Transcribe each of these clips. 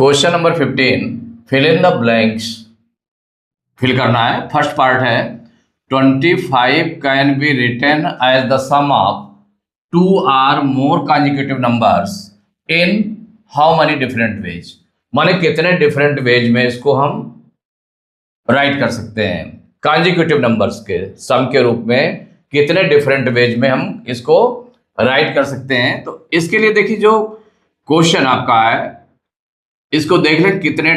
Question number 15, fill in the blanks. Fill करना है। First part है 25 can be written as the sum of 2 or more consecutive numbers in how many different ways। माने कितने different ways में इसको हम right कर सकते हैं। कॉन्जिक्यूटिव नंबर्स के सम के रूप में कितने डिफरेंट वेज में हम इसको राइट कर सकते हैं। तो इसके लिए देखिए जो क्वेश्चन आपका है इसको देख लें कितने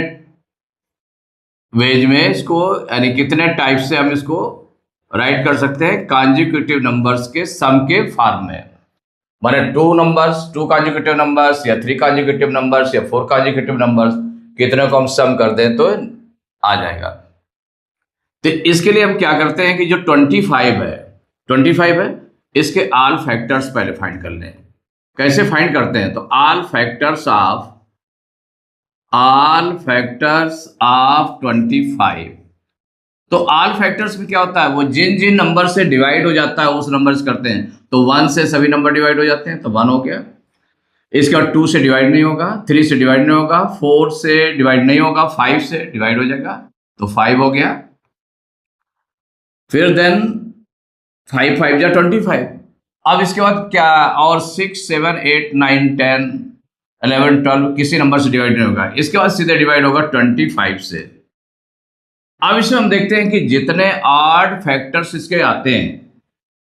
वेज में इसको यानी कितने टाइप से हम इसको राइट कर सकते हैं कॉन्जिक्यूटिव नंबर्स के सम के फॉर्म में। माने 2 नंबर्स, 2 कॉन्जिक्यूटिव नंबर्स या 3 कॉन्जिक्यूटिव नंबर्स या 4 कॉन्जिक्यूटिव नंबर्स, कितने को हम सम कर दें तो आ जाएगा। तो इसके लिए हम क्या करते हैं कि जो 25 है इसके ऑल फैक्टर्स पहले फाइंड कर लें। कैसे फाइंड करते हैं? तो ऑल फैक्टर्स ऑफ 25। तो ऑल फैक्टर्स में क्या होता है, वो जिन जिन नंबर से डिवाइड हो जाता है उस नंबर से करते हैं। तो 1 से सभी नंबर डिवाइड हो जाते हैं तो 1 हो गया। इसके बाद 2 से डिवाइड नहीं होगा, 3 से डिवाइड नहीं होगा, 4 से डिवाइड नहीं होगा, 5 से डिवाइड हो जाएगा तो 5 हो गया। फिर देन 5 5 जा 25। अब इसके बाद क्या, और 6 7 8 9 10 11 12 किसी नंबर से डिवाइड नहीं होगा। इसके बाद सीधे डिवाइड होगा 25 से। अब इसमें हम देखते हैं कि जितने ऑड फैक्टर्स इसके आते हैं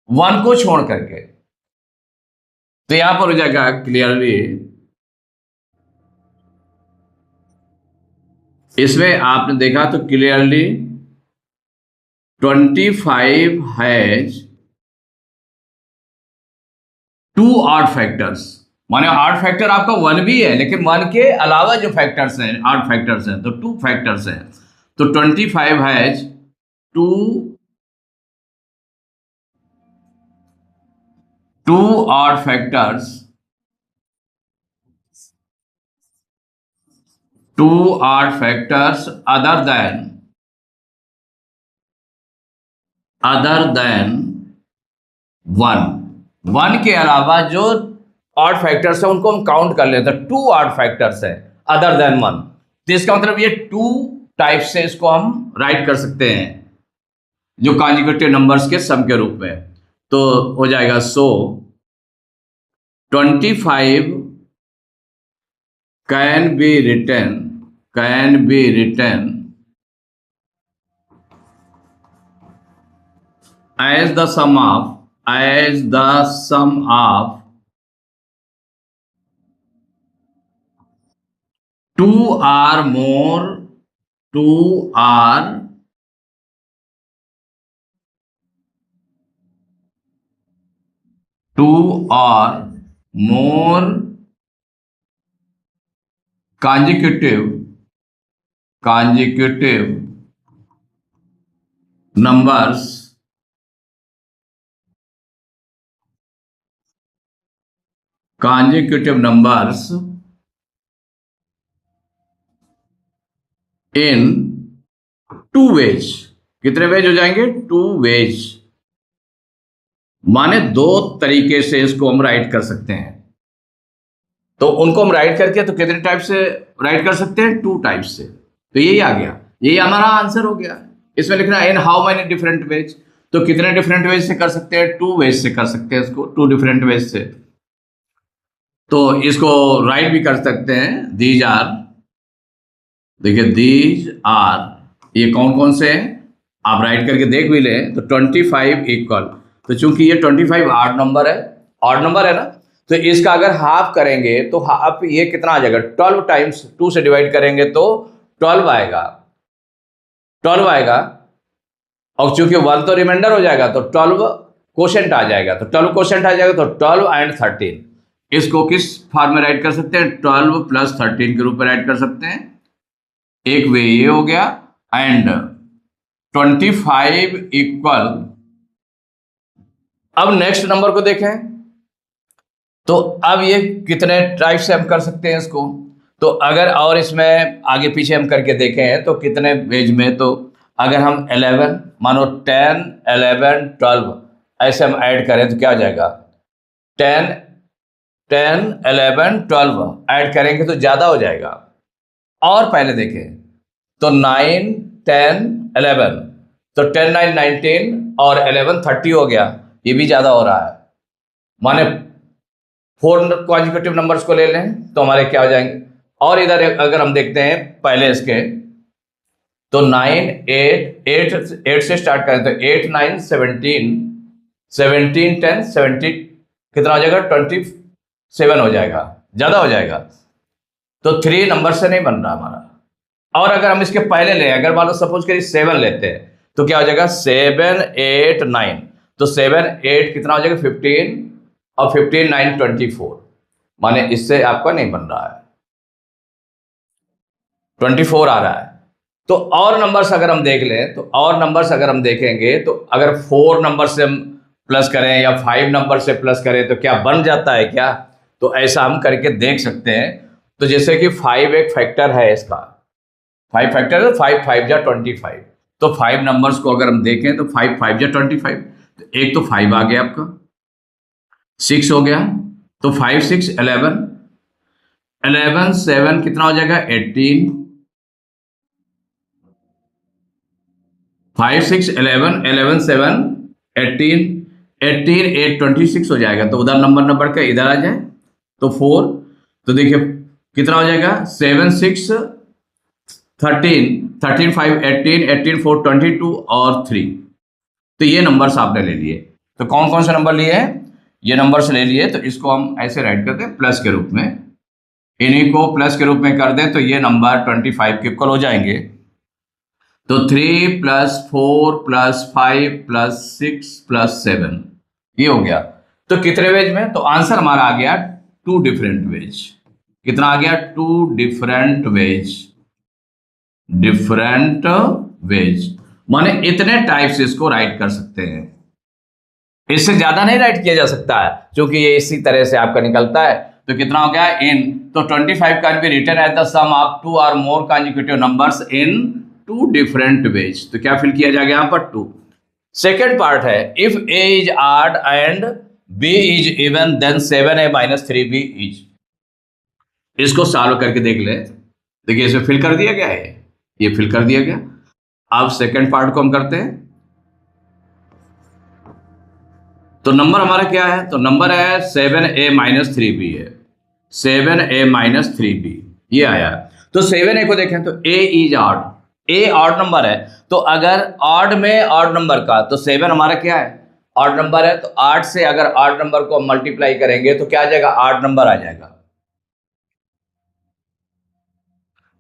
1 को छोड़ करके, तो यहां पर हो जाएगा क्लियरली, इसमें आपने देखा तो क्लियरली 25 हैज 2 ऑड फैक्टर्स। माने ऑड फैक्टर आपका 1 भी है लेकिन 1 के अलावा जो फैक्टर्स हैं ऑड फैक्टर्स हैं तो 2 फैक्टर्स हैं। तो 25 has 2 odd factors, 2 odd factors other than 1 के अलावा जो ऑड फैक्टर्स है उनको हम काउंट कर लेते हैं। 2 ऑड फैक्टर्स है अदर देन 1। तो इसका मतलब ये 2 टाइप से इसको हम राइट कर सकते हैं जो कॉन्जिक्यूटिव नंबर्स के सम के रूप में। तो हो जाएगा so 25 can be written as the sum of 2 or more consecutive numbers in 2 ways। कितने वेज हो जाएंगे? 2 वेज। माने 2 तरीके से इसको हम राइट कर सकते हैं। तो उनको हम राइट करके तो कितने टाइप से राइट कर सकते हैं? 2 टाइप से। तो यही आ गया, यही हमारा आंसर हो गया। इसमें लिखना है in how many different ways. तो कितने डिफरेंट वेज से कर सकते हैं? 2 वेज से कर सकते हैं इसको, 2 डिफरेंट वेज से। तो इसको राइट भी कर सकते हैं। दीज आर, देखिए दीज आर, ये कौन कौन से हैं आप राइट करके देख भी लें। तो 25 इक्वल, तो चूंकि ये 25 ऑड नंबर है ना, तो इसका अगर हाफ करेंगे तो हाफ ये कितना आ जाएगा? 12 टाइम्स 2 से डिवाइड करेंगे तो 12 आएगा। और चूंकि 1 तो रिमाइंडर हो जाएगा तो 12 क्वोशेंट आ जाएगा। तो 12 क्वोशेंट आ जाएगा तो 12 एंड 13। इसको किस फॉर्म में राइट कर सकते हैं? 12 प्लस 13 के रूप में राइट कर सकते हैं। एक वे ये हो गया। एंड 25 इक्वल, अब नेक्स्ट नंबर को देखें तो अब ये कितने टाइप से हम कर सकते हैं इसको। तो अगर और इसमें आगे पीछे हम करके देखें तो कितने वेज में, तो अगर हम 11 मानो 10 11 12 ऐसे हम ऐड करें तो क्या हो जाएगा? 10 11 12 ऐड करेंगे तो ज़्यादा हो जाएगा। और पहले देखें तो 9, 10, 11, तो 10, 9, 19 और 11, 30 हो गया। ये भी ज्यादा हो रहा है, माने 4 कॉन्जिक्यूटिव नंबर्स को ले लें तो हमारे क्या हो जाएंगे। और इधर अगर हम देखते हैं पहले इसके, तो 9, 8 से स्टार्ट करें तो 8, 9, 17, 17, 10, 70 कितना हो जाएगा, 27 हो जाएगा, ज्यादा हो जाएगा। तो 3 नंबर से नहीं बन रहा हमारा। और अगर हम इसके पहले लें, अगर मान लो सपोज करिए 7 लेते हैं तो क्या हो जाएगा, 7, 8, 9, तो 7, 8 कितना हो जाएगा, 15 और 15, 9, 24, माने इससे आपका नहीं बन रहा है, 24 आ रहा है। तो और नंबर्स अगर हम देख लें, तो और नंबर्स अगर हम देखेंगे तो अगर 4 नंबर से हम प्लस करें या 5 नंबर से प्लस करें तो क्या बन जाता है क्या, तो ऐसा हम करके देख सकते हैं। तो जैसे कि 5 एक फैक्टर है इसका, 5 फैक्टर है, 5 5 जा 25, तो 5 नंबर्स को अगर हम देखें तो 5 5 जा 25, तो एक तो 5 आ गया आपका, 6 हो गया, तो 5 6 11, 11 7 कितना हो जाएगा, 18, 5 6 11, 11 7 18, 18 8 26 हो जाएगा। तो उधर नंबर का इधर आ जाए तो 4, तो देखिए कितना हो जाएगा, 7 6 13, 13 5 18, 18 4 22 और 3। तो ये नंबर्स आपने ले लिए। तो कौन कौन से नंबर लिए हैं, ये नंबर्स ले लिए। तो इसको हम ऐसे राइट करते हैं प्लस के रूप में, इन्हीं को प्लस के रूप में कर दें तो ये नंबर 25 के इक्वल हो जाएंगे। तो 3 + 4 + 5 + 6 + 7 ये हो गया। तो कितने वेज में, तो आंसर हमारा आ गया 2 डिफरेंट वेज। कितना आ गया, 2 डिफरेंट वेज, डिफरेंट वेज, माने इतने टाइप से इसको राइट कर सकते हैं, इससे ज्यादा नहीं राइट किया जा सकता है, क्योंकि ये इसी तरह से आपका निकलता है। तो कितना हो गया इन, तो 25 can be written as the sum of 2 और more consecutive numbers in 2 different ways. तो क्या फिल किया जाएगा यहां पर, 2। सेकेंड पार्ट है, if a is odd and b is even then 7a - 3b is. इसको सॉल्व करके देख ले। देखिए इसमें फिल कर दिया गया है, ये फिल कर दिया गया। अब सेकेंड पार्ट को हम करते हैं। तो नंबर हमारा क्या है, तो नंबर है 7a - 3b है, 7a - 3b ये आया। तो 7a को देखें तो a is odd, a odd number है, तो अगर ऑड में ऑड नंबर का, तो 7 हमारा क्या है, ऑड नंबर है, तो 8 से अगर ऑड नंबर को मल्टीप्लाई करेंगे तो क्या आ जाएगा, ऑड नंबर आ जाएगा।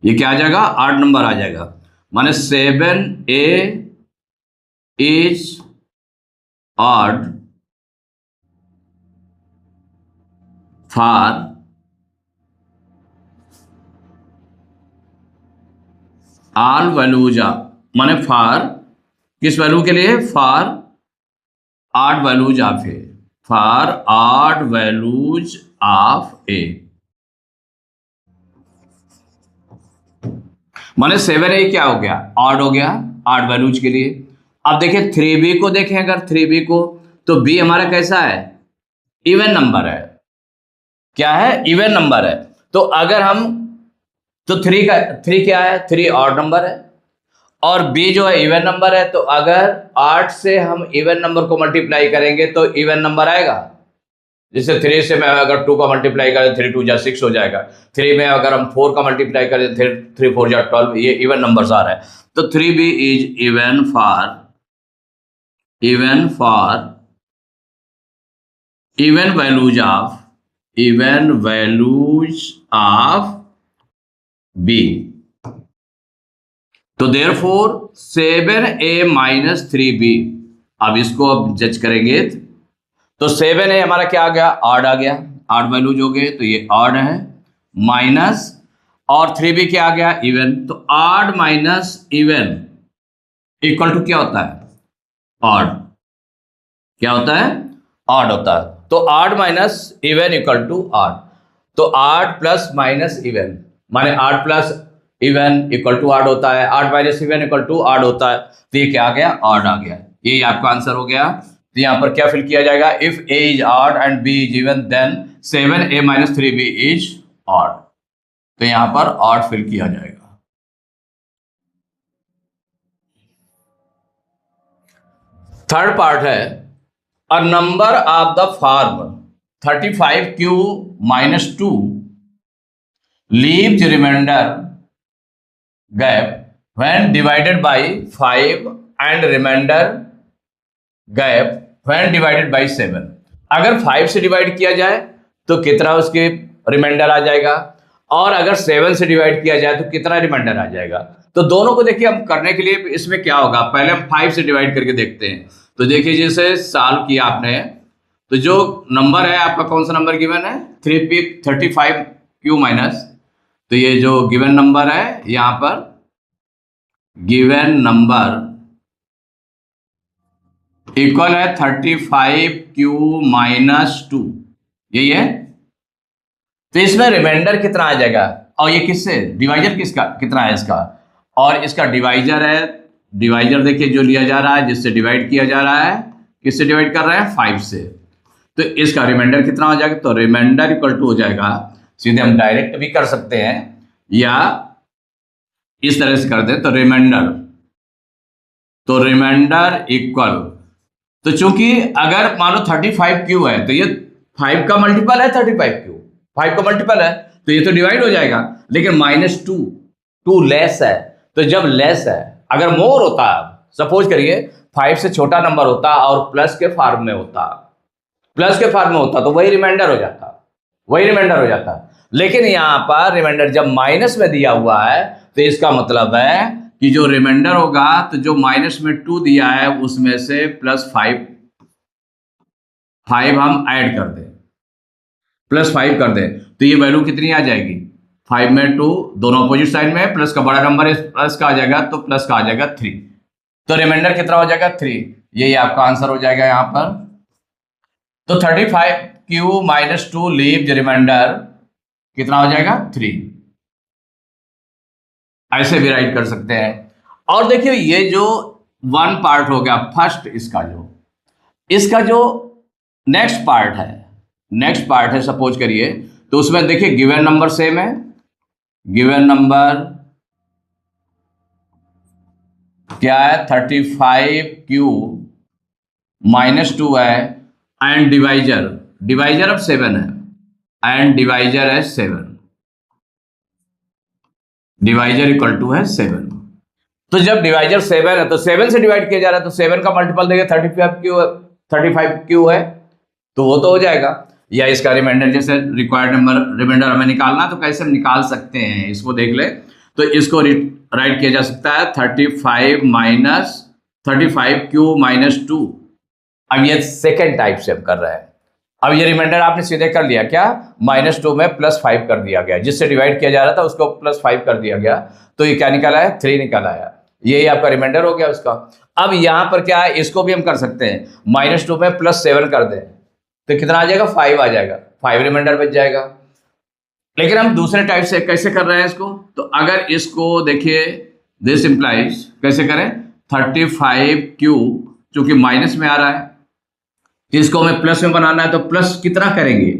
ये क्या आ जाएगा, ऑड नंबर आ जाएगा, माने 7a is odd for all values, माने फॉर किस वैल्यू के लिए, for odd values of A, for odd values of A, माने 7a क्या हो गया, ऑड हो गया, ऑड वैल्यूज के लिए। अब देखिए 3b को देखें, अगर 3b को, तो b हमारा कैसा है, इवन नंबर है, क्या है, इवन नंबर है। तो अगर हम, तो 3 क्या है, 3 ऑड नंबर है, और b जो है इवन नंबर है, तो अगर 8 से हम इवन नंबर को मल्टीप्लाई करेंगे तो इवन नंबर आएगा। जैसे 3 से मैं अगर 2 का मल्टीप्लाई करें, 3 2 जा 6 हो जाएगा। 3 में अगर हम 4 का मल्टीप्लाई करें, 3 4 जा 12, ये इवन नंबर्स आ रहा है। तो 3b is even for even values of b। तो देयरफॉर 7a - 3b, अब इसको अब जज करेंगे तो 7a हमारा क्या आ गया, ऑड आ गया, ऑड वैल्यूज हो गए, तो ये ऑड है, माइनस, और 3b क्या आ गया, इवन। तो odd minus even equal to क्या होता है, ऑड। क्या होता है, ऑड होता है। तो odd minus even equal to odd. तो ऑड प्लस माइनस इवन, माने odd plus even equal to odd होता है, odd minus even equal to odd होता है। तो ये क्या आ गया, ऑड आ गया। ये आपका आंसर हो गया। तो यहां पर क्या फिल किया जाएगा, if a is odd and b is even then 7a - 3b is odd. तो यहां पर ऑड फिल किया जाएगा। थर्ड पार्ट है a number of the form 35q - 2 leaves reminder gap when divided by 5 and reminder gap when divided by 7। अगर 5 से divide किया जाए तो कितना उसके रिमाइंडर आ जाएगा, और अगर 7 से डिवाइड किया जाए तो कितना रिमाइंडर आ जाएगा। तो दोनों को देखिए हम करने के लिए इसमें क्या होगा, पहले हम 5 से डिवाइड करके देखते हैं। तो देखिए जैसे सॉल्व किया आपने, तो जो नंबर है आपका कौन सा नंबर गिवन है, 35q माइनस, तो ये जो गिवन नंबर है यहां पर गिवन नंबर इक्वल है 35q - 2, यही है। तो इसमें रिमाइंडर कितना आ जाएगा, और ये किससे डिवाइजर किसका कितना है इसका, और इसका डिवाइजर है। डिवाइजर देखिए जो लिया जा रहा है, जिससे डिवाइड किया जा रहा है, किससे डिवाइड कर रहे हैं, 5 से। तो इसका रिमाइंडर कितना हो जाएगा, तो रिमाइंडर इक्वल टू हो जाएगा, सीधे हम डायरेक्ट भी कर सकते हैं या इस तरह से कर दें, तो रिमाइंडर इक्वल, तो चूंकि अगर मान लो 35q है तो ये 5 का मल्टीपल है, 35q 5 का मल्टीपल है, तो ये तो डिवाइड हो जाएगा। लेकिन -2 लेस है, तो जब लेस है, अगर मोर होता, सपोज करिए 5 से छोटा नंबर होता और प्लस के फॉर्म में होता, तो वही रिमाइंडर हो जाता, लेकिन यहां पर रिमाइंडर जब माइनस में दिया हुआ है, तो इसका मतलब है कि जो रिमाइंडर होगा, तो जो -2 दिया है उसमें से +5 हम ऐड कर दें, +5 कर दें, तो ये वैल्यू कितनी आ जाएगी, 5 में 2 दोनों अपोजिट साइड में, प्लस का बड़ा नंबर प्लस का आ जाएगा, तो प्लस का आ जाएगा 3, तो रिमाइंडर कितना हो जाएगा 3, यही आपका आंसर हो जाएगा यहां पर। तो 35q - 2 लीव्स रिमाइंडर कितना हो जाएगा 3, ऐसे भी राइट कर सकते हैं। और देखिए ये जो वन पार्ट हो गया फर्स्ट, इसका जो नेक्स्ट पार्ट है सपोज करिए, तो उसमें देखिए गिवन नंबर सेम है, गिवन नंबर क्या है 35q - 2 है, एंड डिवाइजर अब 7 है, एंड डिवाइजर है 7, डिवाइजर इक्वल टू है 7। तो जब डिवाइजर 7 है तो 7 से डिवाइड किया जा रहा है, तो 7 का मल्टीपल देखिए 35q है, तो वो तो हो जाएगा। या इसका रिमाइंडर, जैसे रिक्वायर्ड रिमाइंडर हमें निकालना, तो कैसे हम निकाल सकते हैं इसको देख ले। तो इसको राइट किया जा सकता है 35q - 2। अब ये सेकेंड टाइप से हम कर रहे हैं। अब ये रिमाइंडर आपने सीधे कर लिया, क्या -2 में +5 कर दिया गया, जिससे डिवाइड किया जा रहा था उसको +5 कर दिया गया, तो ये क्या निकाला है 3 निकाला है, यही आपका रिमाइंडर हो गया उसका। अब यहां पर क्या है, इसको भी हम कर सकते हैं, -2 में +7 कर दें, तो कितना आ जाएगा 5 आ जाएगा, 5 रिमाइंडर बच जाएगा। लेकिन हम दूसरे टाइप से कैसे कर रहे हैं इसको, तो अगर इसको देखिए दिस इंप्लाइज कैसे करें, 35q चूंकि माइनस में आ रहा है, इसको हमें प्लस में बनाना है, तो प्लस कितना करेंगे,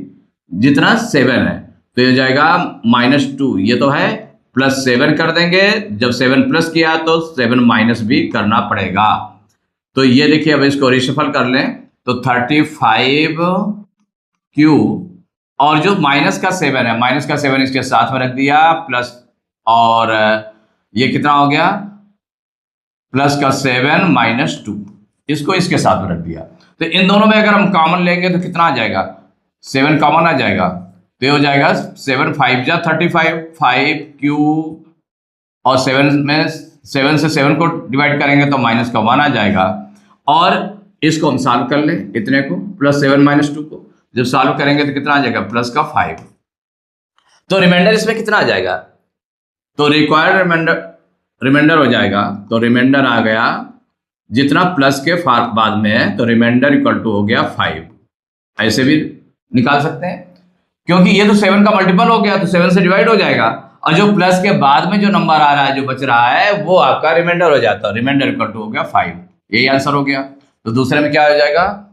जितना 7 है, तो ये जाएगा -2, ये तो है, +7 कर देंगे, जब 7 प्लस किया तो 7 माइनस भी करना पड़ेगा। तो ये देखिए अब इसको रिशफल कर लें, तो 35q और जो -7 है, -7 इसके साथ में रख दिया, प्लस, और ये कितना हो गया +7 - 2, इसको इसके साथ में रख दिया। तो इन दोनों में अगर हम कॉमन लेंगे तो कितना आ जाएगा, 7 कॉमन आ जाएगा, तो ये हो जाएगा 7 5 जा 35, 5q और 7 से 7 को डिवाइड करेंगे तो -1 आ जाएगा। और इसको हम सॉल्व कर लें, इतने को +7 - 2 को जब सॉल्व करेंगे तो कितना आ जाएगा +5, तो रिमाइंडर इसमें कितना आ जाएगा, तो रिक्वायर्ड रिमाइंडर हो जाएगा, तो रिमाइंडर आ गया जितना प्लस के बाद में है, तो रिमाइंडर इक्वल टू हो गया 5, ऐसे भी निकाल सकते हैं, क्योंकि ये तो 7 का मल्टीपल हो गया, तो 7 से डिवाइड हो जाएगा, और जो प्लस के बाद में जो नंबर आ रहा है, जो बच रहा है, वो आपका रिमाइंडर हो जाता है, रिमाइंडर इक्वल टू हो गया 5, यही आंसर हो गया। तो दूसरे में क्या हो जाएगा,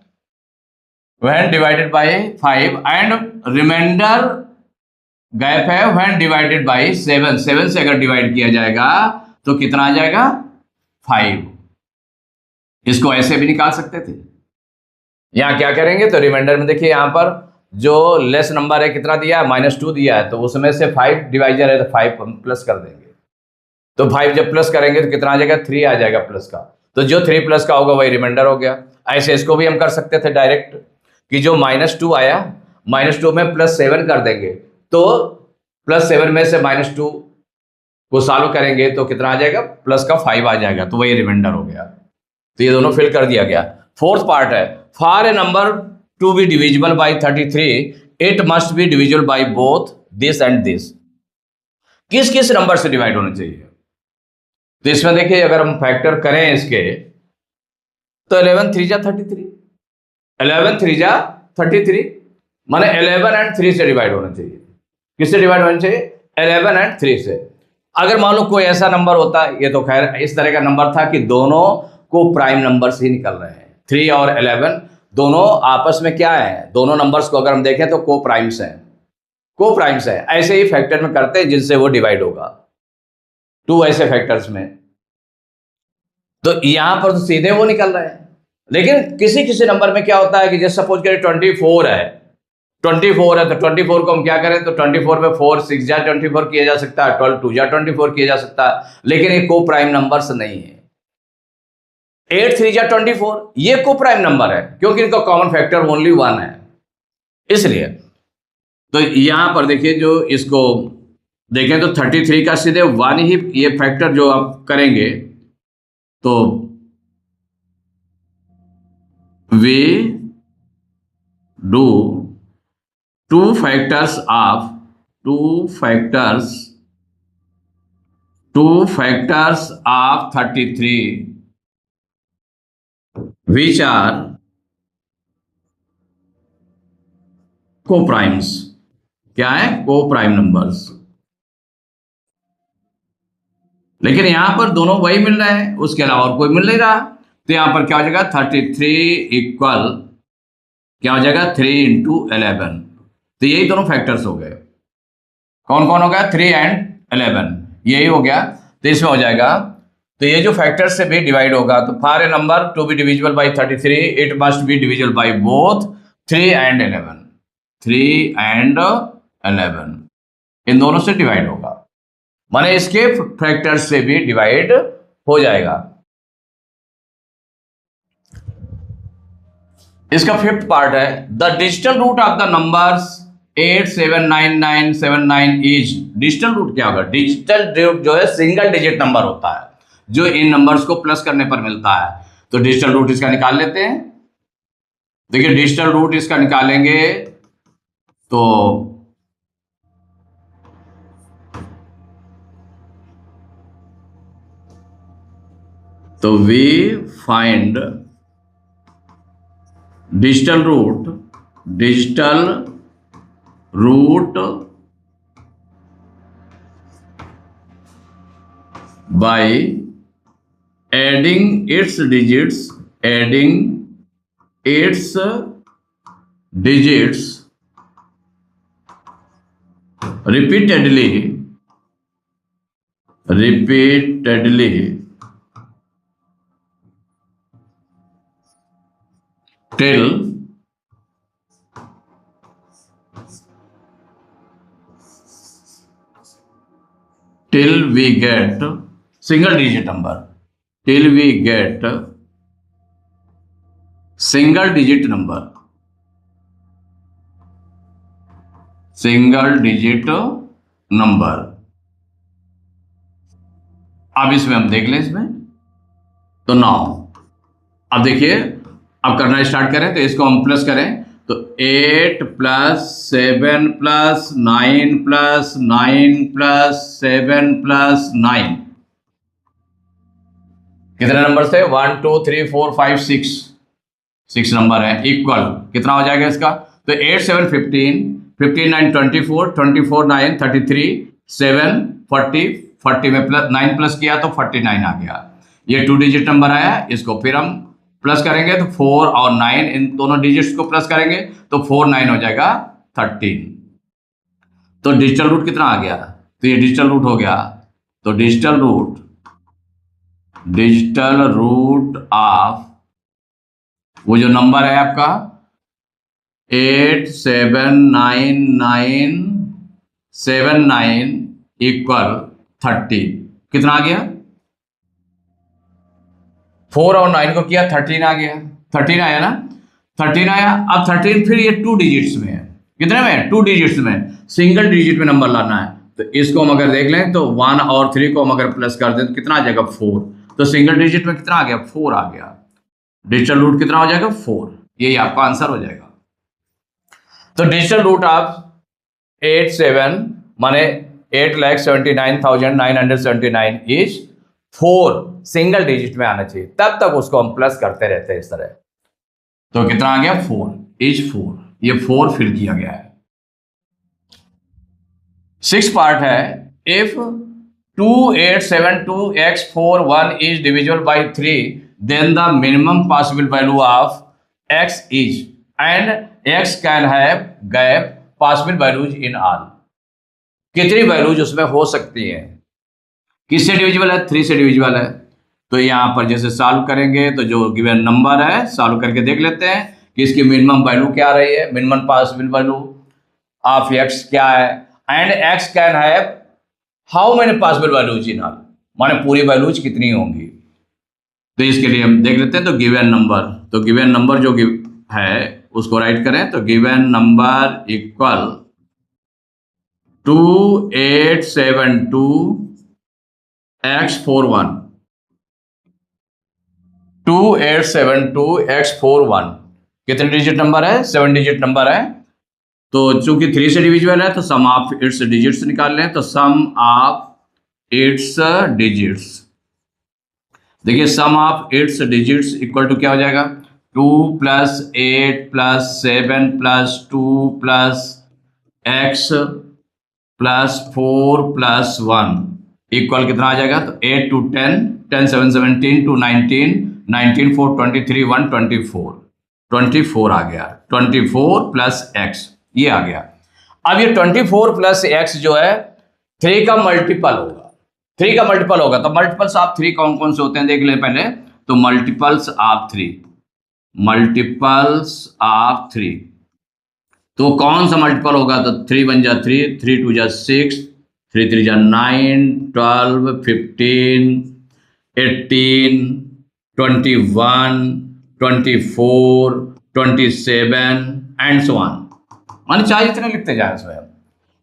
when divided by 5 and remainder gap है व्हेन डिवाइडेड बाई 7, 7 से अगर डिवाइड किया जाएगा तो कितना आ जाएगा 5। इसको ऐसे भी निकाल सकते थे। यहां क्या करेंगे तो रिमाइंडर में देखिए यहां पर जो लेस नंबर है कितना दिया है -2 दिया है, तो उसमें से 5 डिवाइजर है तो 5 हम प्लस कर देंगे। तो 5 जब प्लस करेंगे तो कितना आ जाएगा 3 आ जाएगा प्लस का, तो जो 3 प्लस का होगा वही रिमाइंडर हो गया। ऐसे इसको भी हम कर सकते थे डायरेक्ट कि जो -2 आया -2 में +7 कर देंगे, तो +7 में से -2 को सॉल्व करेंगे तो कितना आ जाएगा प्लस का 5 आ जाएगा, तो वही रिमाइंडर हो गया। तो ये दोनों फिल कर दिया गया। फोर्थ पार्ट है for a number to be divisible by 33 it must be divisible by both this and this. किस किस नंबर से डिवाइड होना चाहिए? तो इसमें देखिए अगर हम फैक्टर करें इसके तो 11 3 जा 33, 11 3 जा 33 माने 11 एंड 3 से डिवाइड होना चाहिए। किससे डिवाइड होना चाहिए? 11 एंड 3 से। अगर मान लो कोई ऐसा नंबर होता, ये तो खैर इस तरह का नंबर था कि दोनों को प्राइम नंबर से ही निकल रहे हैं, 3 और 11 दोनों आपस में क्या है, दोनों नंबर्स को अगर हम देखें तो को प्राइम्स हैं, को प्राइम्स है। ऐसे ही फैक्टर में करते हैं जिनसे वो डिवाइड होगा, 2 ऐसे फैक्टर्स में, तो यहां पर तो सीधे वो निकल रहे हैं। लेकिन किसी किसी नंबर में क्या होता है कि जैसे सपोज करें 24 है, 24 है तो 24 को हम क्या करें तो 24 में 4 6 जा 24 किया जा सकता है, 12 2 जा 24 किया जा सकता है, लेकिन ये को प्राइम नंबर्स नहीं है। 8 3 जा 24 ये को प्राइम नंबर है क्योंकि इनका कॉमन फैक्टर ओनली 1 है, इसलिए। तो यहां पर देखिए जो इसको देखें तो 33 का सीधे 1 ही ये फैक्टर जो आप करेंगे तो we do 2 factors of 33 which are co-primes। क्या है? co-prime numbers। लेकिन यहां पर दोनों वही मिल रहे हैं, उसके अलावा और कोई मिल नहीं रहा, तो यहां पर क्या हो जाएगा 33 इक्वल क्या हो जाएगा 3 इंटू 11। तो यही दोनों फैक्टर्स हो गए। कौन कौन हो गया? 3 एंड 11 यही हो गया। तो इसमें हो जाएगा, तो ये जो फैक्टर से भी डिवाइड होगा तो for a number to be divisible by 33 it must be divisible by both 3 and 11, 3 and 11 इन दोनों से डिवाइड होगा, माने इसके फैक्टर से भी डिवाइड हो जाएगा। इसका फिफ्थ पार्ट है the digital root of the numbers 879979 is. Digital root क्या होगा? डिजिटल रूट जो है सिंगल डिजिट नंबर होता है जो इन नंबर्स को प्लस करने पर मिलता है। तो डिजिटल रूट इसका निकाल लेते हैं। देखिए डिजिटल रूट इसका निकालेंगे तो we find digital root by adding its digits repeatedly till we get single digit number, till we get single digit number, single digit number। अब इसमें हम देख लें, इसमें तो 9। अब देखिए अब करना स्टार्ट करें तो इसको हम प्लस करें तो 8 + 7 + 9 + 9 + 7 + 9 कितने नंबर थे? 1 2 3 4 5 6 नंबर है। इक्वल कितना हो जाएगा इसका? तो 8 7 15 15 9 24 24 9 33 7 40 40 में प्लस 9 प्लस किया तो 49 आ गया। ये 2 डिजिट नंबर आया। इसको फिर हम प्लस करेंगे तो 4 और 9 इन दोनों डिजिट्स को प्लस करेंगे तो 4 9 हो जाएगा 13। तो डिजिटल रूट कितना आ गया, तो ये डिजिटल रूट हो गया। तो डिजिटल रूट ऑफ वो जो नंबर है आपका 87979 इक्वल 30, कितना आ गया, 4 और 9 को किया 13 आ गया, 13 आया ना, 13 आया। अब 13 फिर ये 2 डिजिट्स में है, कितने में, 2 डिजिट्स में, सिंगल डिजिट में नंबर लाना है। तो इसको हम अगर देख लें तो 1 और 3 को हम अगर प्लस कर दें तो कितना आ जाएगा 4, तो सिंगल डिजिट में कितना आ गया 4 आ गया, डिजिटल रूट कितना हो जाएगा 4, यही आपका आंसर हो जाएगा। तो डिजिटल रूट ऑफ 87 माने 8,79,979 इज 4, सिंगल डिजिट में आना चाहिए, तब तक उसको हम प्लस करते रहते हैं इस तरह। तो कितना आ गया 4 इज 4, ये 4 फिल किया गया है। 6 पार्ट है, if 2872x41 is divisible by 3 then the minimum possible value of x is and x can have gap possible values in all। कितनी वैल्यूज उसमें हो सकती हैं, किससे डिविजिबल है, 3 से डिविजिबल है। तो यहां पर जैसे सॉल्व करेंगे तो जो गिवन नंबर है सॉल्व करके देख लेते हैं कि इसकी मिनिमम वैल्यू क्या रही है, minimum possible value of x क्या है, and x can have how many possible values in all, माने पूरी वैल्यूज कितनी होंगी। तो इसके लिए हम देख लेते हैं। तो गिवन नंबर, तो गिवन नंबर जो है उसको राइट करें, तो given number equal 2872x41, 2872x41 कितने डिजिट नंबर है, 7 डिजिट नंबर है। तो चूंकि 3 से डिविजिबल है तो सम ऑफ इट्स डिजिट्स निकाल लें, तो सम ऑफ इट्स डिजिट्स, देखिए sum of its digits equal to क्या हो जाएगा, 2 + 8 + 7 + 2 + x + 4 + 1 इक्वल कितना आ जाएगा, तो 8 to 10, 10 7 17 to 19, 19 4 23 1 24, 24 आ गया, 24 + x ये आ गया। अब ये 24 + x जो है 3 का मल्टीपल होगा, 3 का मल्टीपल होगा। तो मल्टीपल्स ऑफ 3 कौन कौन से होते हैं देख लें पहले। तो मल्टीपल्स ऑफ 3, मल्टीपल्स ऑफ 3, तो कौन सा मल्टीपल होगा, तो 3 × 1 = 3, 3 × 2 = 6, 3 × 3 = 9, 12 15 18 21 24 27 एंड सो ऑन, माने चाहे जितने लिखते जाए इसमें।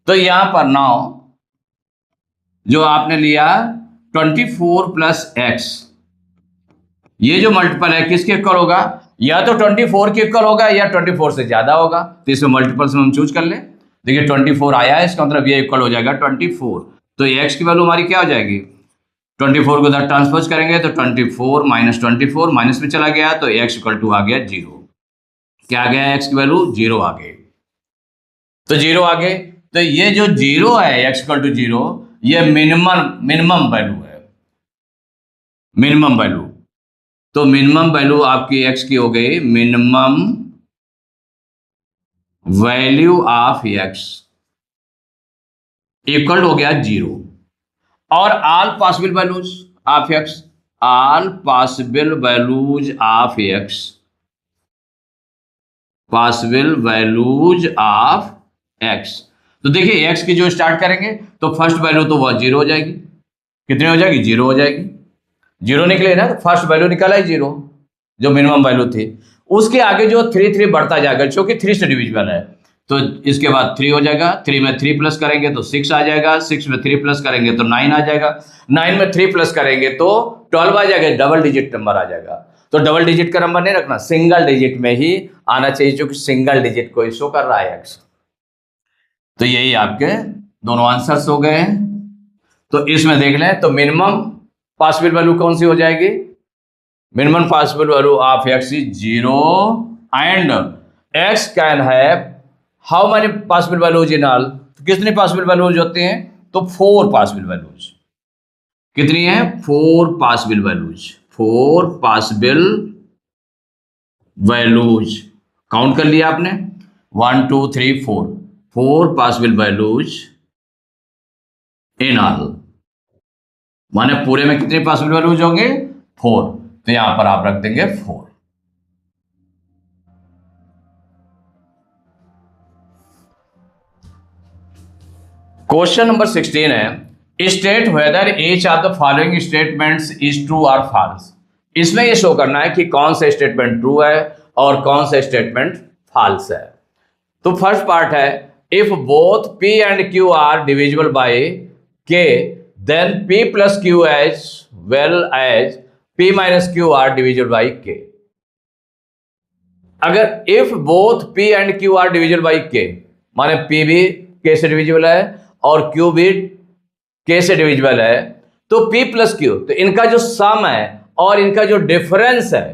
तो यहां पर नाउ जो आपने लिया 24 + x, ये जो मल्टीपल है किसके इक्वल होगा, या तो 24 के इक्वल होगा या 24 से ज्यादा होगा। तो इसमें मल्टीपल्स में हम चूज कर ले, देखिए 24 आया है, इसका मतलब ये इक्वल हो जाएगा 24। तो x की वैल्यू हमारी क्या हो जाएगी, 24 को इधर ट्रांसपोज करेंगे तो 24 - 24 माइनस में चला गया, तो x = आ गया 0। क्या आ गया, x की वैल्यू 0 आ गई। तो 0 आ गए, तो ये जो 0 है x = 0, ये मिनिमम वैल्यू है, मिनिमम वैल्यू। तो मिनिमम वैल्यू आपकी x की हो गई, minimum value of x equal हो गया 0। और all possible values of x, all possible values of x, possible values of x। तो देखिए x की जो स्टार्ट करेंगे तो फर्स्ट वैल्यू तो वह 0 हो जाएगी, कितनी हो जाएगी, 0 हो जाएगी, 0 निकले ना, तो फर्स्ट वैल्यू निकाला है 0 जो मिनिमम वैल्यू थी। उसके आगे जो 3 बढ़ता जाएगा क्योंकि 3 से डिविजिबल है, तो इसके बाद 3 हो जाएगा, 3 में 3 प्लस करेंगे तो 6 आ जाएगा, 6 में 3 प्लस करेंगे तो 9 आ जाएगा, 9 में 3 प्लस करेंगे तो 12 आ जाएगा, डबल डिजिट नंबर आ जाएगा। तो डबल डिजिट का नंबर नहीं रखना, सिंगल डिजिट में ही आना चाहिए क्योंकि सिंगल डिजिट को शो कर रहा है x। तो यही आपके दोनों आंसर्स हो गए हैं। तो इसमें देख लें तो मिनिमम पॉसिबल वैल्यू कौन सी हो जाएगी, minimum possible value of x is 0 and x can have how many possible values in all. कितनी पॉसिबल वैल्यूज होते हैं, तो 4 पॉसिबल वैल्यूज। कितनी है, 4 possible values, 4 possible values. Count कर लिया आपने, 1 2 3 4, 4 पॉसिबल वैल्यूज इन ऑल, माने पूरे में कितने पॉसिबल वैल्यूज होंगे? 4। तो यहां पर आप रख देंगे 4। क्वेश्चन नंबर 16 है, state whether each of the following statements is true और फॉल्स। इसमें ये शो करना है कि कौन सा स्टेटमेंट ट्रू है और कौन सा स्टेटमेंट फॉल्स है। तो फर्स्ट पार्ट है, if both P and Q are divisible by K then P plus Q as well as P minus Q are divisible by K। अगर if both P and Q are divisible by K, माने P भी K से divisible है और Q भी K से divisible है, तो P प्लस Q, तो इनका जो सम है और इनका जो डिफरेंस है,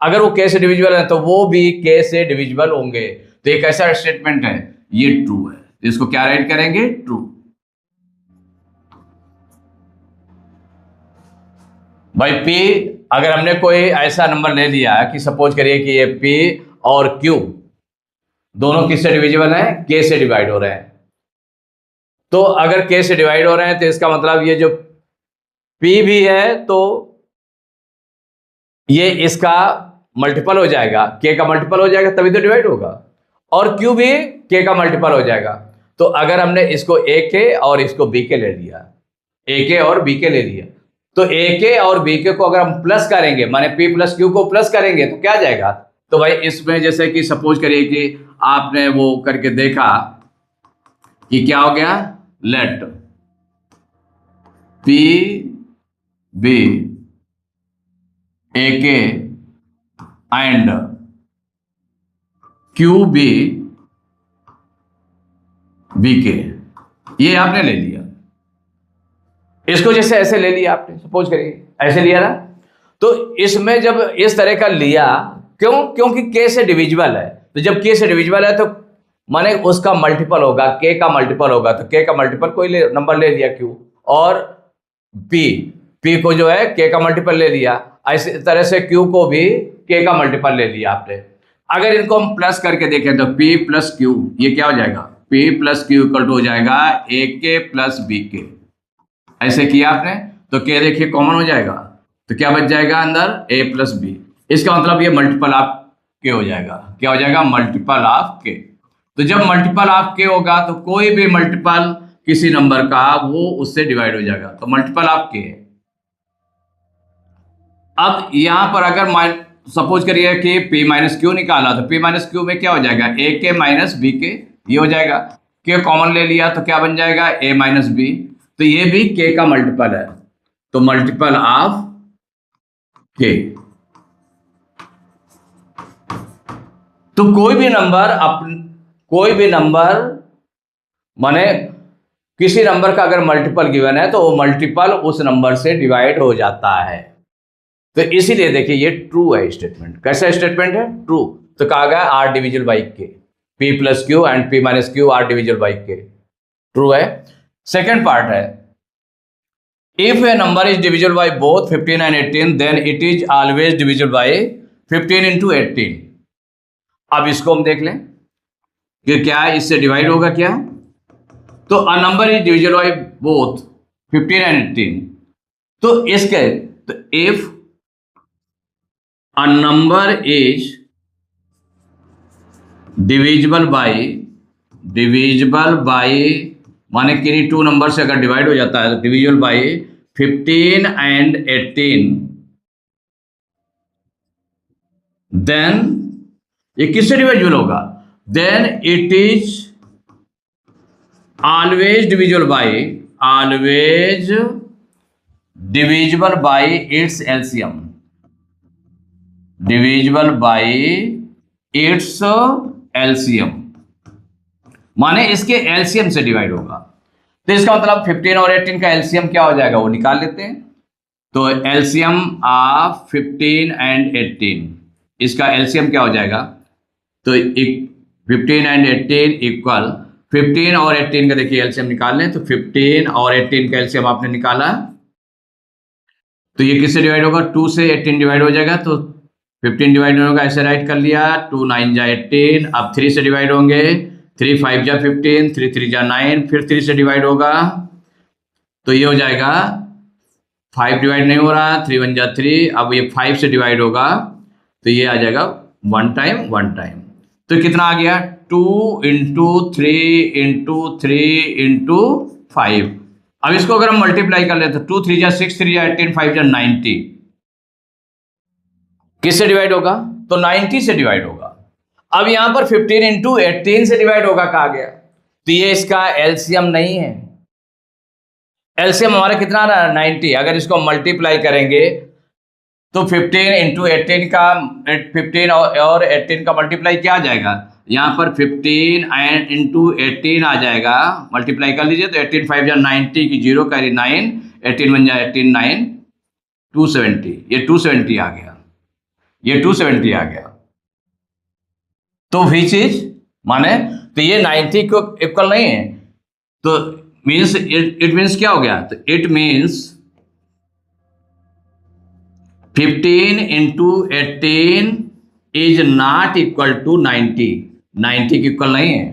अगर वो K से डिविजिबल है तो वो भी K से डिविजिबल होंगे। तो एक ऐसा स्टेटमेंट है, ये ट्रू है। इसको क्या राइट करेंगे? ट्रू। भाई P, अगर हमने कोई ऐसा नंबर ले लिया कि सपोज करिए कि ये P और Q दोनों किससे डिविजिबल हैं? K से डिवाइड हो रहे हैं। तो अगर K से डिवाइड हो रहे हैं तो इसका मतलब ये जो P भी है तो ये इसका मल्टीपल हो जाएगा, K का मल्टीपल हो जाएगा, तभी तो डिवाइड होगा। और Q भी K का मल्टीपल हो जाएगा। तो अगर हमने इसको AK और इसको BK ले लिया, AK और BK ले लिया, तो AK और BK को अगर हम प्लस करेंगे, माने P प्लस Q को प्लस करेंगे तो क्या जाएगा? तो भाई इसमें जैसे कि सपोज करिए कि आपने वो करके देखा कि क्या हो गया, let P B AK and Q B BK, ये आपने ले लिया। इसको जैसे ऐसे ले लिया आपने, सपोज करिए ऐसे लिया ना, तो इसमें जब इस तरह का लिया, क्यों? क्योंकि K से डिविजिबल है। तो जब K से डिविजिबल है तो माने उसका मल्टीपल होगा, K का मल्टीपल होगा, तो K का मल्टीपल कोई नंबर ले लिया Q, और P को जो है K का मल्टीपल ले लिया। ऐसी तरह से Q को भी K का मल्टीपल ले लिया आपने। अगर इनको हम प्लस करके देखें तो P प्लस Q, ये क्या हो जाएगा? P plus Q equal to हो जाएगा AK प्लस BK। ऐसे किया आपने तो K देखिए कॉमन हो जाएगा, तो क्या बच जाएगा अंदर? A plus B। इसका मतलब ये मल्टीपल ऑफ K हो जाएगा। क्या हो जाएगा? Multiple of K। तो जब मल्टीपल ऑफ K होगा तो कोई भी मल्टीपल किसी नंबर का वो उससे डिवाइड हो जाएगा, तो मल्टीपल ऑफ K। अब यहां पर अगर सपोज करिए कि P माइनस Q निकाला, तो P माइनस Q में क्या हो जाएगा? AK माइनस BK, ये हो जाएगा। K कॉमन ले लिया तो क्या बन जाएगा? A माइनस B, तो ये भी K का मल्टीपल है, तो मल्टीपल ऑफ K। तो कोई भी नंबर माने किसी नंबर का अगर मल्टीपल गिवन है तो वो मल्टीपल उस नंबर से डिवाइड हो जाता है। तो इसीलिए देखिए ये ट्रू है स्टेटमेंट। कैसा स्टेटमेंट है? ट्रू। तो कहा गया are divisible by K, P plus Q and P minus Q are divisible by K, true है। सेकेंड पार्ट है, if a number is divisible by both 15 and 18 then it is always divisible by 15 into 18। अब इसको हम देख लें कि क्या इससे डिवाइड होगा क्या? तो a number is divisible by both 15 and 18, तो इसके तो if a number is divisible by माने किन्हीं टू नंबर से अगर डिवाइड हो जाता है तो डिविजिबल बाई 15 एंड 18, देन ये किससे डिविजिबल होगा? Then it is always divisible by its LCM, माने इसके एलसीएम से डिवाइड होगा। तो इसका मतलब 15 और 18 का एलसीएम क्या हो जाएगा वो निकाल लेते हैं। तो एलसीएम ऑफ 15 एंड 18, इसका एलसीएम क्या हो जाएगा? तो 15 एंड 18 इक्वल 15 और 18 का देखिए एलसीएम निकाल लें, तो 15 और 18 का एलसीएम आपने निकाला, तो ये किससे डिवाइड होगा? 2 से 18 डिवाइड हो जाएगा, तो 15 डिवाइड होगा, ऐसे राइट कर लिया। 2 9 जा 18, अब 3 से डिवाइड होंगे, 3 5 जा 15, 3 3 जा 9, फिर 3 से डिवाइड होगा, तो ये हो जाएगा 5 डिवाइड नहीं हो रहा, 3 1 जा 3, अब ये 5 से डिवाइड होगा तो ये आ जाएगा 1 टाइम 1 टाइम। तो कितना आ गया 2 इंटू 3 इंटू 3 इंटू 5। अब इसको अगर हम मल्टीप्लाई कर लेते तो 2 3 जा 6, 3 जा 18, 5 जा 90, किससे डिवाइड होगा? तो 90 से डिवाइड होगा। अब यहां पर 15 इंटू 18 से डिवाइड होगा कहा गया, तो ये इसका एलसीएम नहीं है। एलसीएम हमारा कितना आ रहा है 90। अगर इसको मल्टीप्लाई करेंगे तो 15 इंटू 18 का 15 और 18 का मल्टीप्लाई क्या आ जाएगा? यहाँ पर 15 एंड इंटू 18 आ जाएगा, मल्टीप्लाई कर लीजिए तो 18 5 जा 90 की 0 कैरी 9, 18 1 जा 18 9, 270, ये 270 आ गया, ये 270 आ गया। तो विच इज माने तो ये 90 को इक्वल नहीं है, तो मीन्स इट मीन्स क्या हो गया? तो it means 15 into 18 is not equal to 90, 90 के इक्वल नहीं है।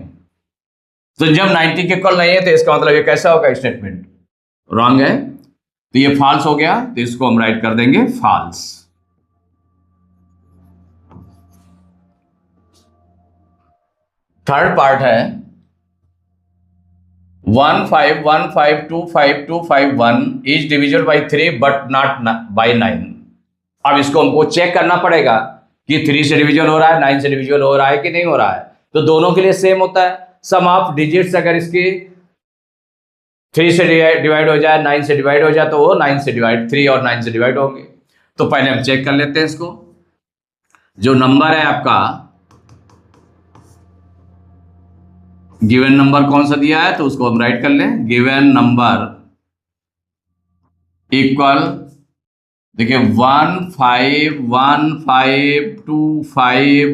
तो जब 90 के इक्वल नहीं है तो इसका मतलब ये कैसा होगा? स्टेटमेंट रॉन्ग है, तो ये फॉल्स हो गया, तो इसको हम राइट कर देंगे फॉल्स। थर्ड पार्ट है 1 5 1 5 2 5 2 5 1 is divisible by 3 but not by 9। अब इसको हमको चेक करना पड़ेगा कि 3 से डिविजिबल हो रहा है, 9 से डिविजिबल हो रहा है कि नहीं हो रहा है। तो दोनों के लिए सेम होता है। सम ऑफ डिजिट्स अगर इसकी 3 से डिवाइड हो जाए, 9 से डिवाइड हो जाए, तो वो 9 से डिवाइड 3 और 9 से डिवाइड होंगे। तो पहले हम चेक कर लेते हैं इसको। जो नंबर है आपका गिवन नंबर कौन सा दिया है तो उसको हम राइट कर लें। गिवन नंबर इक्वल, देखिए 1 5 1 5 2 5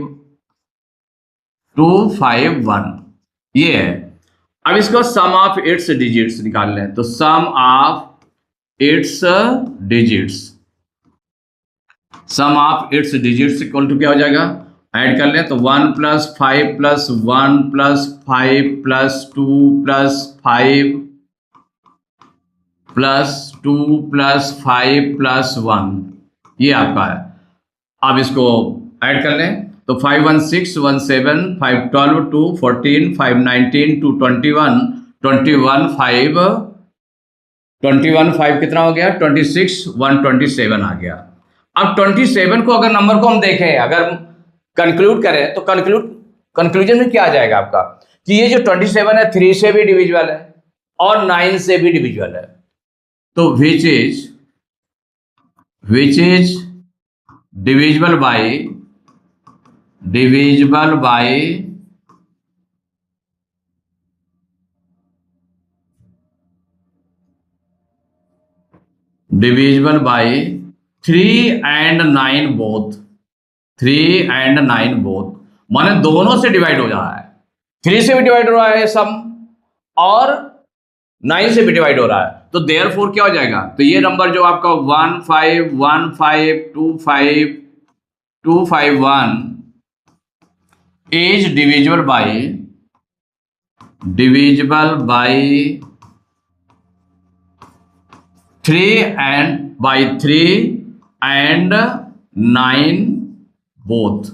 2 5 1 ये है। अब इसको सम ऑफ इट्स डिजिट्स निकाल लें, तो sum of its digits, sum of its digits equal to क्या हो जाएगा? ऐड कर लें तो 1 + 5 + 1 + 5 + 2 + 5 + 2 + 5 + 1 ये आपका है। अब इसको ऐड कर लें तो 5 1 6 1 7 5 12 2 14 5 19 2 21 21 5 कितना हो गया? 26 1 27 आ गया। अब 27 को अगर नंबर को हम देखें, अगर कंक्लूड करें तो कंक्लूजन में क्या आ जाएगा आपका कि ये जो 27 है 3 से भी डिविजिबल है और 9 से भी डिविजिबल है। तो which is divisible by 3 and 9 both, 3 and 9 both, माने दोनों से डिवाइड हो रहा है। 3 से भी डिवाइड हो रहा है सम और 9 से भी डिवाइड हो रहा है, तो देयरफॉर क्या हो जाएगा? तो ये नंबर जो आपका 1 5 1 5 2 5 2 5 1 is divisible by 3 and 9 both,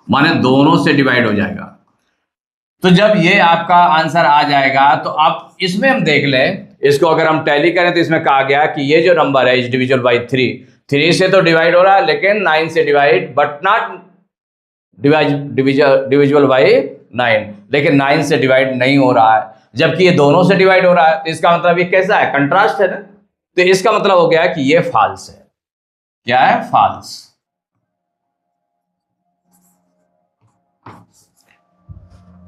माने दोनों से डिवाइड हो जाएगा। तो जब ये आपका आंसर आ जाएगा तो अब इसमें हम देख लें, इसको अगर हम टैली करें तो इसमें कहा गया कि ये जो नंबर है इज डिविजिबल बाय 3 से तो डिवाइड हो रहा है लेकिन 9 से divide but not divisible by 9, लेकिन 9 से डिवाइड नहीं हो रहा है, जबकि ये दोनों से डिवाइड हो रहा है। तो इसका मतलब ये कैसा है? कंट्रास्ट है ना। तो इसका मतलब हो गया कि ये फॉल्स है। क्या है? फॉल्स।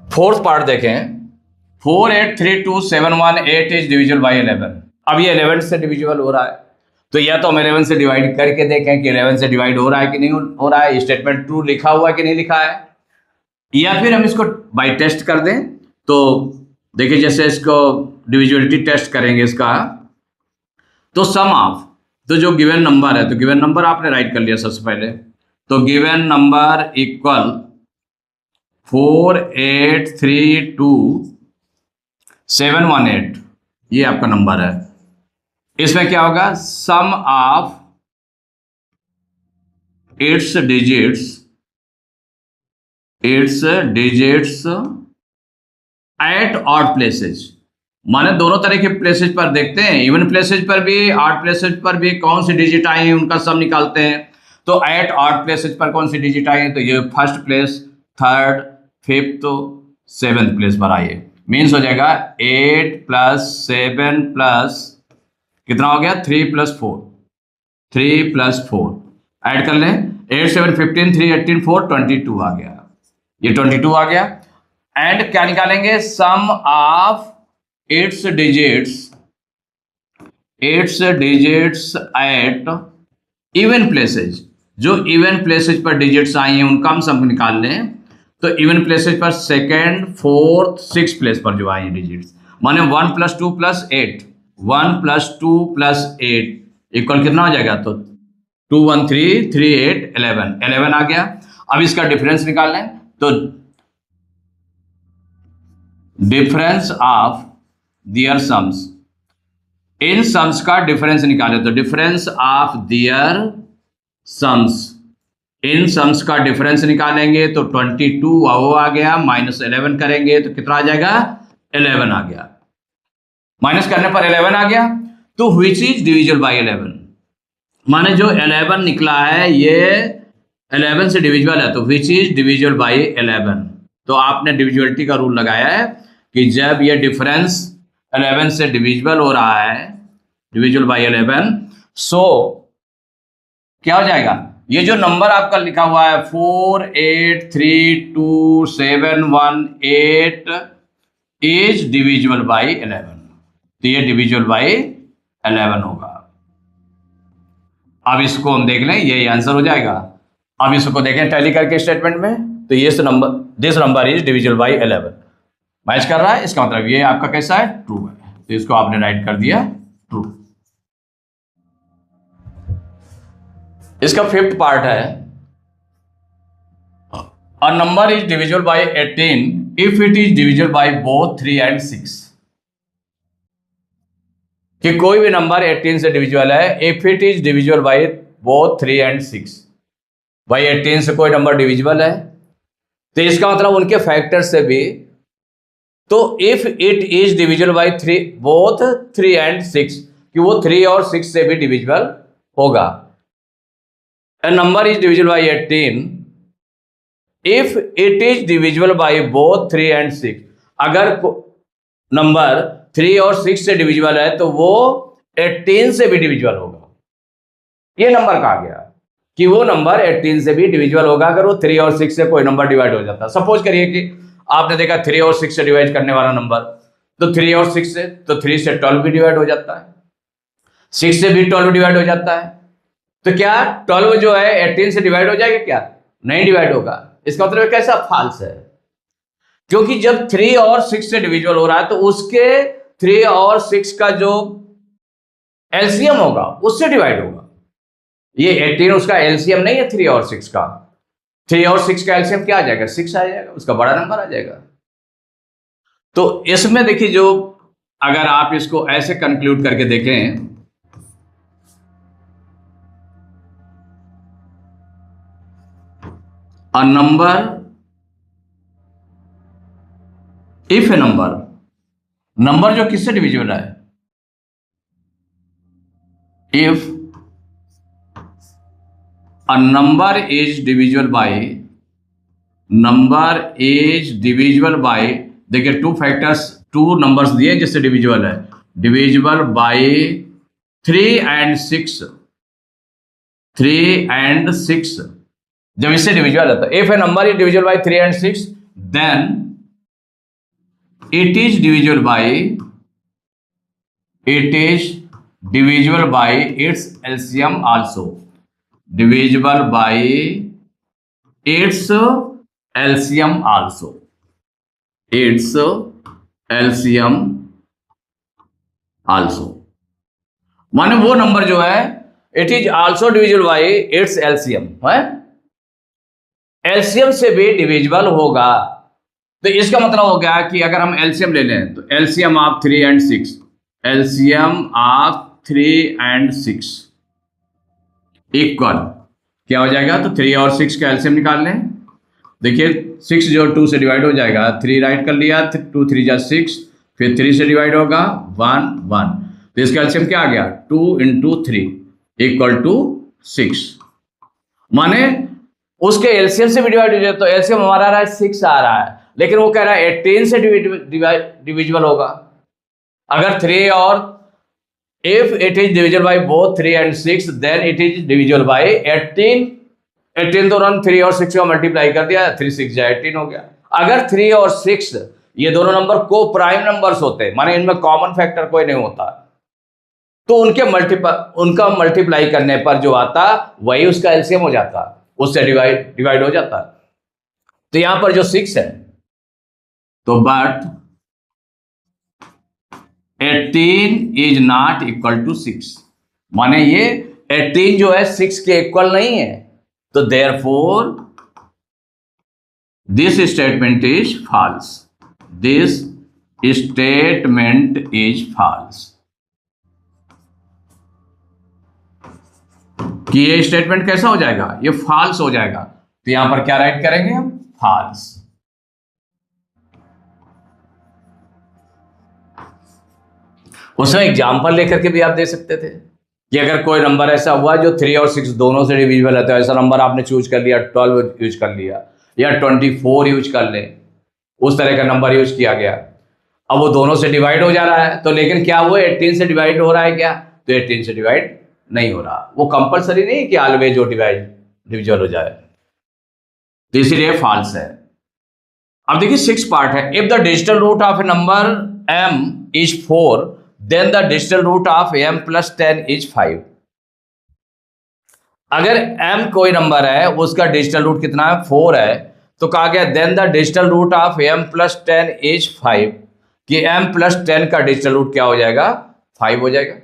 फोर्थ पार्ट देखें 4 8 3 2 7 1 8 इज डिविजिबल बाय 11। अब ये 11 से डिविजिबल हो रहा है, तो या तो हम 11 से डिवाइड करके देखें कि 11 से डिवाइड हो रहा है कि नहीं हो रहा है, स्टेटमेंट ट्रू लिखा हुआ है कि नहीं लिखा है, या फिर हम इसको बाय टेस्ट कर दें। तो देखिए जैसे इसको डिविजिबिलिटी टेस्ट करेंगे इसका, तो सम ऑफ, तो जो गिवन नंबर है तो गिवन नंबर आपने राइट कर लिया सबसे पहले, तो गिवन नंबर इक्वल 4 8 3 2 7 1 8 ये आपका नंबर है। इसमें क्या होगा, sum of its digits at odd places. माने दोनों तरह के प्लेसेज पर देखते हैं, इवन प्लेसेज पर भी, ऑड प्लेसेज पर भी कौन सी डिजिट आई है उनका सम निकालते हैं। तो एट ऑड प्लेसेज पर कौन सी डिजिट आई है, तो ये first place, third, fifth, seventh place पर आई है। मीन्स हो जाएगा 8 + 7 प्लस कितना हो गया, 3 + 4, 3 + 4 ऐड कर लें, 8 7 15 3 18 4 22 आ गया, ये 22 आ गया। एंड क्या निकालेंगे, sum of its digits at even places. जो इवन प्लेसेज पर डिजिट्स आई हैं उनका हम सम निकाल लें। तो इवन प्लेसेज पर सेकेंड, फोर्थ, सिक्स प्लेस पर जो आई हैं डिजिट्स, माने 1 + 2 + 8, 1 + 2 + 8 इक्वल कितना हो जाएगा, तो 2 1 3 3 8 11, 11 आ गया। अब इसका डिफरेंस निकाल लें, तो डिफरेंस ऑफ दियर सम्स, इन सम्स का डिफरेंस निकाले, तो डिफरेंस ऑफ दियर सम्स, इन सम्स का डिफरेंस निकालेंगे तो 22 वो आ गया, -11 करेंगे तो कितना आ जाएगा, 11 आ गया। माइनस करने पर 11 आ गया, तो व्हिच इज डिविजिबल बाय 11, माने जो 11 निकला है ये 11 से डिविजिबल है, तो व्हिच इज डिविजिबल बाय 11। तो आपने डिविजिबिलिटी का रूल लगाया है कि जब ये डिफरेंस 11 से डिविजिबल हो रहा है, डिविजिबल बाय 11, सो क्या हो जाएगा, ये जो नंबर आपका लिखा हुआ है 4 8 3 2 7 1 8 इज डिविजिबल बाय 11, तो ये डिविजिबल बाय 11 होगा। अब इसको हम देख लें, ये आंसर हो जाएगा। अब इसको देखें टैली करके स्टेटमेंट में, तो ये this number is divisible bye 11 match कर रहा है, इसका मतलब ये आपका कैसा है, ट्रू है, तो इसको आपने राइट कर दिया ट्रू। इसका फिफ्थ पार्ट है, a number is divisible bye 18 if it is divisible by both 3 and 6। कि कोई भी नंबर 18 से डिविजिबल है if it is divisible by both 3 and 6। भाई 18 से कोई नंबर डिविजिबल है, तो इसका मतलब उनके फैक्टर से भी, तो if it is divisible by both 3 and 6, कि वो 3 और 6 से भी डिविजिबल होगा। A number is divisible by 18 if it is divisible by both 3 and 6। अगर नंबर 3 और 6 से डिविजिबल है तो वो 18 से भी डिविजिबल होगा। ये नंबर कहा गया कि वो नंबर 18 से भी डिविजिबल होगा अगर वो 3 और 6 से कोई नंबर डिवाइड हो जाता है। सपोज करिए कि आपने देखा 3 और 6 से डिवाइड करने वाला नंबर, तो 3 और 6 से, तो 3 से 12 भी डिवाइड हो जाता है, 6 से भी 12 डिवाइड हो जाता है। तो क्या 12 जो है 18 से डिवाइड हो जाएगा, क्या नहीं डिवाइड होगा। इसका मतलब कैसा फॉल्स है, क्योंकि जब 3 और 6 से डिविजिबल हो रहा है तो उसके 3 और 6 का जो एलसीएम होगा उससे डिवाइड होगा। ये 18 उसका एलसीएम नहीं है 3 और 6 का। 3 और 6 का एलसीएम क्या आ जाएगा, 6 आ जाएगा, उसका बड़ा नंबर आ जाएगा। तो इसमें देखिए, जो अगर आप इसको ऐसे कंक्लूड करके देखें, a number, if a number जो किससे डिविजिबल है, if a number is divisible by, देखिए 2 फैक्टर्स, 2 नंबर्स दिए जिससे डिविजिबल है, डिविजिबल बाय 3 and 6, 3 and 6, जब इससे डिविजिबल है, तो if a number is divisible by 3 and 6 then it is divisible by its LCM also, divisible by its LCM also, its LCM also, माने वो नंबर जो है it is also divisible by its LCM है, LCM से भी divisible होगा। तो इसका मतलब हो गया कि अगर हम एलसीएम ले लें, तो LCM of 3 and 6, LCM of 3 and 6 equal क्या हो जाएगा? तो 3 और 6 का एलसीएम निकाल लें। देखिए 6 जो 2 से डिवाइड हो जाएगा, 3 राइट कर लिया, 2 3 जा 6, फिर 3 से डिवाइड होगा 1 1, तो इसका एलसीएम क्या आ गया? 2 × 3 इक्वल टू 6। माने उसके एलसीएम से भी डिवाइड हो जाए तो एलसीएम हमारा आ रहा है 6 आ रहा है, लेकिन वो कह रहा है 18 से डिविजिबल होगा। अगर 3 और if it is divisible by both 3 and 6 then it is divisible by 18। 18 तो रन 3 और 6 का मल्टीप्लाई कर दिया, 3 6 जा 18 हो गया। अगर 3 और 6 ये दोनों नंबर को प्राइम नंबर्स होते हैं, माने इनमें कॉमन फैक्टर कोई नहीं होता, तो उनका मल्टीप्लाई करने पर जो आता वही उसका एलसीएम हो जाता, उससे डिवाइड हो जाता। तो यहां पर जो 6 है, तो but 18 is not equal to 6, माने ये 18 जो है 6 के इक्वल नहीं है, तो therefore this statement is false. This statement is false, कि ये स्टेटमेंट कैसा हो जाएगा? ये फॉल्स हो जाएगा। तो यहां पर क्या राइट करेंगे हम? फॉल्स। उसमें एग्जाम्पल लेकर के भी आप दे सकते थे कि अगर कोई नंबर ऐसा हुआ जो 3 और 6 दोनों से डिविजिबल है, तो ऐसा नंबर आपने चूज कर लिया, 12 यूज कर लिया या 24 यूज कर ले, उस तरह का नंबर यूज किया गया। अब वो दोनों से डिवाइड हो जा रहा है, तो लेकिन क्या वो 18 से डिवाइड हो रहा है क्या? तो 18 से डिवाइड नहीं हो रहा। वो कंपलसरी नहीं कि ऑलवेज जो डिविजिबल हो जाए, तो इसीलिए फॉल्स है। अब देखिए 6 पार्ट है। If the digital root of a number m is 4 then the digital root of m + 10 is 5। अगर m कोई नंबर है, उसका डिजिटल रूट कितना है? 4 है, तो कहा गया then the digital root of m + 10 is 5, कि m + 10 का डिजिटल रूट क्या हो जाएगा? 5 हो जाएगा।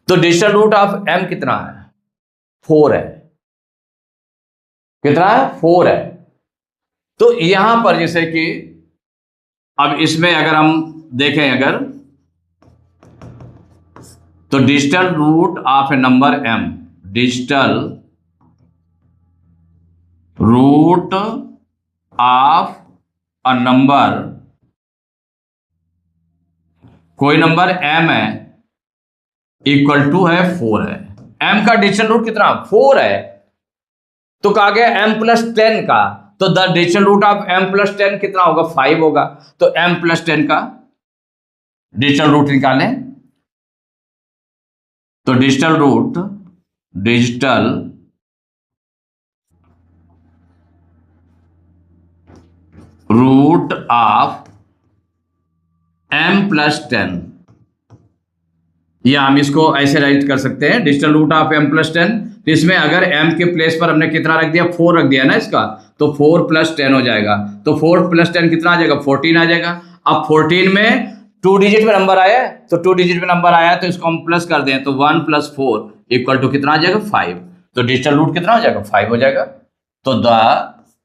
तो डिजिटल रूट ऑफ m कितना है? 4 है। कितना है? 4 है। तो यहां पर जैसे कि अब इसमें अगर हम देखें, अगर तो digital root of a number m, digital root of a number, कोई नंबर m है, इक्वल टू है 4 है। m का डिजिटल रूट कितना? 4 है। तो कहा गया m + 10 का, तो the digital root of m + 10 कितना होगा? 5 होगा। तो m + 10 का डिजिटल रूट निकालें, तो डिजिटल रूट ऑफ m + 10, या हम इसको ऐसे राइट कर सकते हैं, डिजिटल रूट ऑफ m + 10। तो इसमें अगर m के प्लेस पर हमने कितना रख दिया? 4 रख दिया ना इसका, तो 4 + 10 हो जाएगा। तो 4 + 10 कितना आ जाएगा? 14 आ जाएगा। अब 14 में 2 डिजिट में नंबर आया है, तो 2 डिजिट में नंबर आया है, तो इसको हम प्लस कर दें, तो 1 + 4 इक्वल टू कितना आ जाएगा? 5। तो डिजिटल रूट कितना हो जाएगा? 5 हो जाएगा। तो the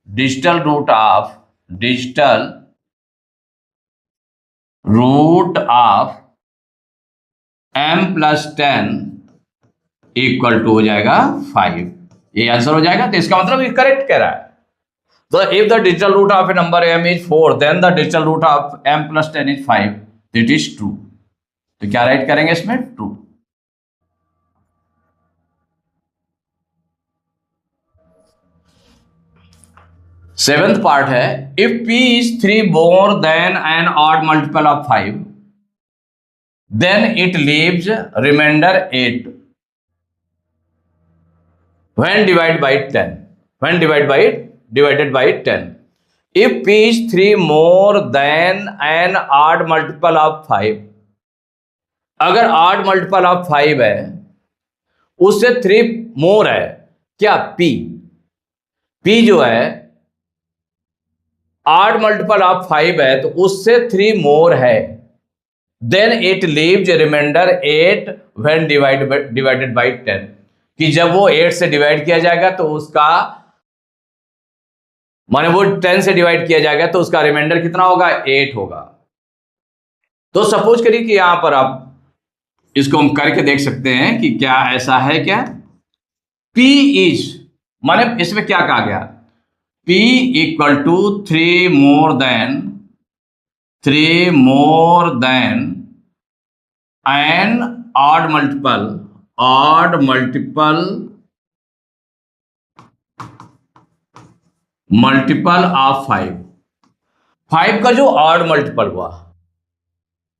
digital root of m + 10 equal to हो जाएगा 5। ये आंसर हो जाएगा। तो इसका मतलब ये करेक्ट कह रहा है। तो if the digital root of a number m is 4 then the digital root of m + 10 is 5, it is true. तो क्या राइट करेंगे इसमें? ट्रू। सेवेंथ पार्ट है, if p is 3 more than an odd multiple of 5 then it leaves remainder 8 when divided by 10, divided by 10. If p is 3 more than an odd multiple of 5, अगर odd multiple of 5 है, उससे 3 more है क्या? p जो है odd multiple of 5 है, तो उससे 3 more है, then it leaves remainder 8 when divided by 10, कि जब वो 8 से डिवाइड किया जाएगा तो उसका माने वो 10 से डिवाइड किया जाएगा तो उसका रिमाइंडर कितना होगा? 8 होगा। तो सपोज करिए कि यहां पर आप इसको हम करके देख सकते हैं कि क्या ऐसा है क्या, P इज, माने इसमें क्या कहा गया, P equal to 3 more than an odd multiple of 5 का जो ऑड मल्टीपल हुआ,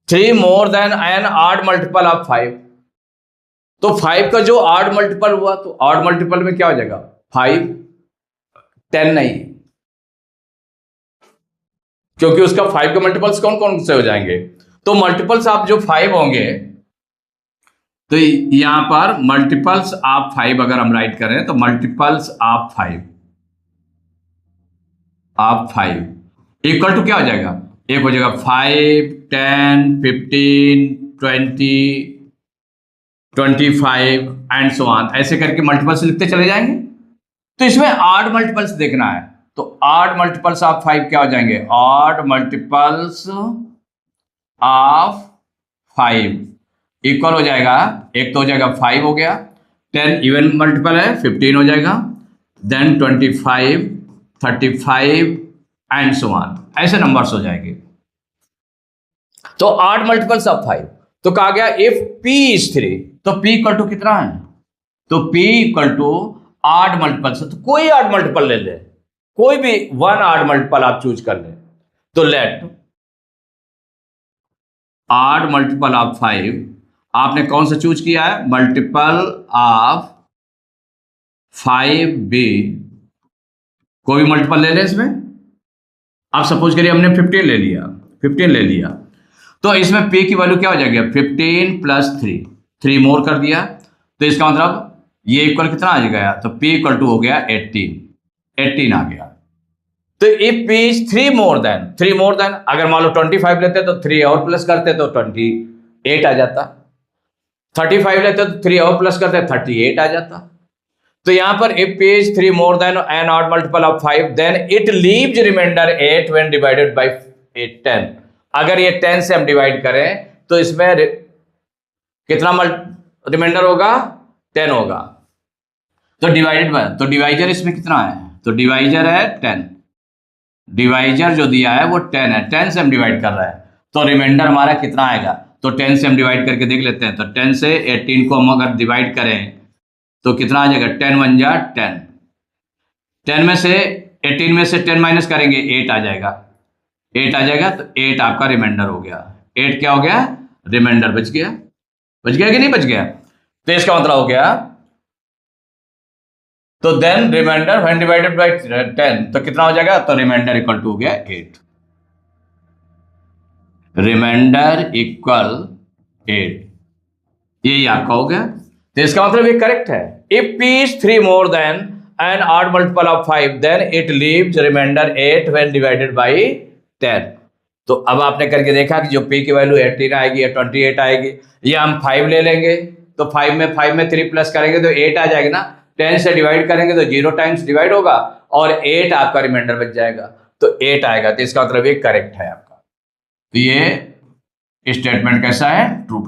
3 more than an odd multiple of 5, तो 5 का जो ऑड मल्टीपल हुआ तो ऑड मल्टीपल में क्या हो जाएगा 5, 10 नहीं, क्योंकि उसका 5 के मल्टीपल्स कौन कौन से हो जाएंगे, तो मल्टीपल्स आप जो 5 होंगे, तो यहां पर मल्टीपल्स ऑफ 5 अगर हम राइट करें तो मल्टीपल्स ऑफ 5 इक्वल टू क्या हो जाएगा, एक हो जाएगा 5, 10, 15, 20, 25 एंड सो ऑन, ऐसे करके मल्टीपल्स लिखते चले जाएंगे। तो इसमें ऑड मल्टीपल्स देखना है, तो ऑड मल्टीपल्स ऑफ 5 क्या हो जाएंगे, ऑड मल्टीपल्स ऑफ 5 इक्वल हो जाएगा, एक तो हो जाएगा 5 हो गया, 10 इवन मल्टीपल है 15 हो जाएगा, देन 25, 35 एंड सो ऑन, ऐसे नंबर्स हो जाएंगे। तो ऑड मल्टीपल्स ऑफ 5, तो कहा गया इफ P इज 3, तो P इक्वल टू कितना है, तो P equal to odd multiples, तो कोई ऑड मल्टीपल ले ले, कोई भी वन ऑड मल्टीपल आप चूज कर ले, तो लेट ऑड मल्टीपल ऑफ 5, आपने कौन सा चूज किया है, मल्टीपल ऑफ 5b, कोई मल्टीपल ले लें इसमें, आप सपोज करिए हमने 15 ले लिया, तो इसमें p की वैल्यू क्या हो जाएगी, 15 प्लस 3 मोर कर दिया, तो इसका मतलब ये इक्वल कितना आ जाएगा, तो p इक्वल टू हो गया 18 आ गया। तो if p is 3 more than, अगर मान लो 25 लेते तो 3 और प्लस करते तो 28 आ जाता, 35 लेते तो 3 और प्लस करते 38 आ जाता। तो यहां पर if p is 3 more than an odd multiple of 5, then it leaves remainder 8 when divided by 10। अगर ये 10 से हम डिवाइड करें तो इसमें कितना रिमाइंडर होगा, 10 होगा, तो डिवाइडेड बाय, तो डिवाइजर इसमें कितना है, तो डिवाइजर है 10, डिवाइजर जो दिया है वो 10 है, 10 से हम डिवाइड कर रहे हैं, तो रिमाइंडर हमारा कितना आएगा, तो 10 से हम डिवाइड करके देख लेते हैं, तो 10 से 18 को हम अगर डिवाइड करें तो कितना आ जाएगा, 10 1 जा 10, 10 में से 18 में से 10 माइनस करेंगे 8 आ जाएगा, तो 8 आपका रिमाइंडर हो गया, 8 क्या हो गया, रिमाइंडर बच गया कि नहीं बच गया, तो इसका मतलब हो गया, तो then remainder when divided by 10, तो कितना हो जाएगा, तो रिमाइंडर इक्वल टू हो गया 8, रिमाइंडर इक्वल 8, यही आपका हो गया। तो इसका मतलब ये करेक्ट है, if p is 3 more than an odd multiple of 5, then it leaves remainder 8 when divided by 10। तो अब आपने करके देखा कि जो p की वैल्यू 18 आएगी या 28 आएगी, या हम 5 ले लेंगे तो 5 में 3 प्लस करेंगे तो 8 आ जाएगा ना, 10 से डिवाइड करेंगे तो 0 टाइम्स डिवाइड होगा और 8 आपका रिमाइंडर बच जाएगा, तो 8 आएगा, तो इसका मतलब ये करेक्ट है आपका। तो ये स्टेटमेंट कैसा है, ट्रू।